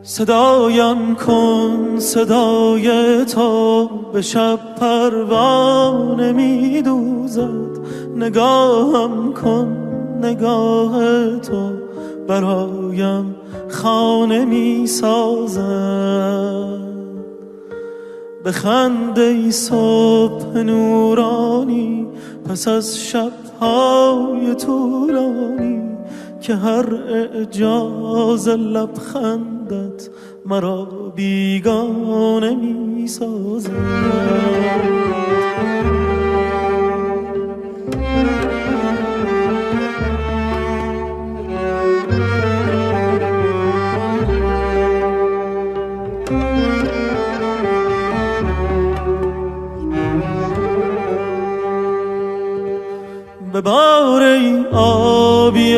صدایم کن صدای تو به شب پروانه می دوزد، نگاهم کن نگاه تو برایم خانه می سازد. بخند ای صبح نورانی پس از شب‌های طولانی، که هر اعجاز لبخندت مرا بیگانه می سازد. ببار ای آبی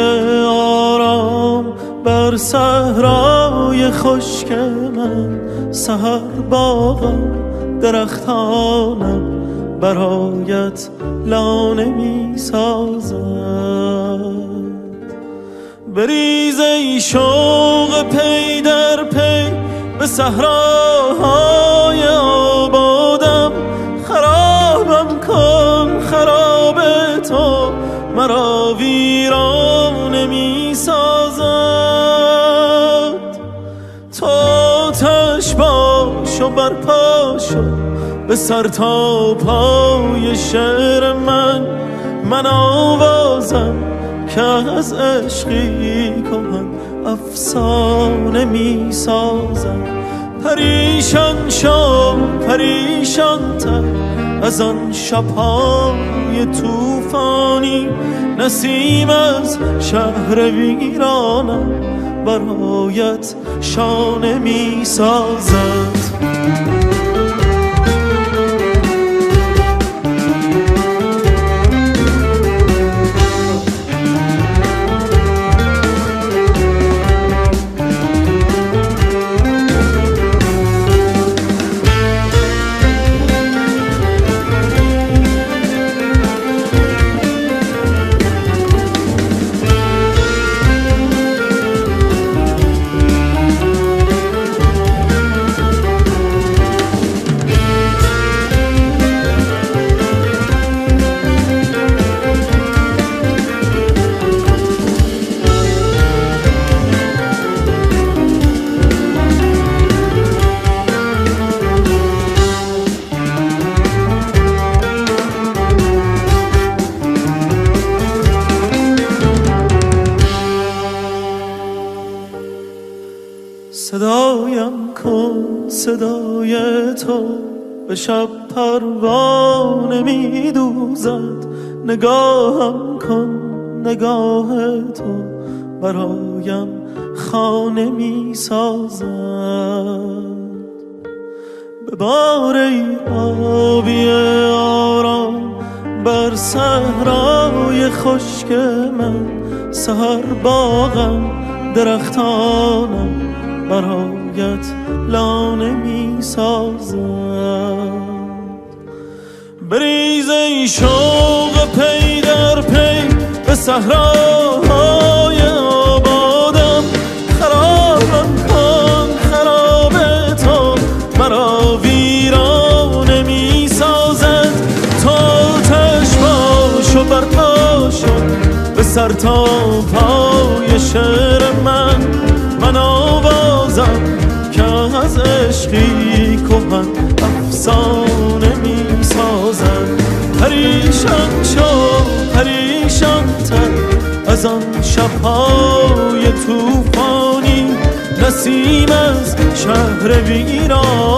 آرام بر صحرای خشک من، سحر باغم درختانم برایت لانه می سازد. بریز ای شوق پی در پی به صحراهای آبادم، خرابم کن خراب تو مرا ویرانه می سازد. تو آتش باش و برپا شو به سر تا پای شعر من آوازم که از عشقی کهن افسانه می سازم. پریشان شو پریشان تر از آن شب‌های طوفانی، نسیم از شهر ویرانم برایت شانه می سازد. صدایم کن صدای تو به شب پروانه می دوزد، نگاهم کن نگاه تو برایم خانه می سازد. ببار ای آبی آرام بر صحرای خشک من، سحر باغم درختانم برایت لانه می سازد. بریز ای شوق پی در پی به صحراهای آبادم، خرابم کن خراب تو مرا ویرانه می سازد. تو آتش باش و برپا شو به سر تا پای شعر من آوازم که از عشقی کهن افسانه می سازد. پریشان شو پریشان تر از آن شب‌های طوفانی، نسیم از شهر ویران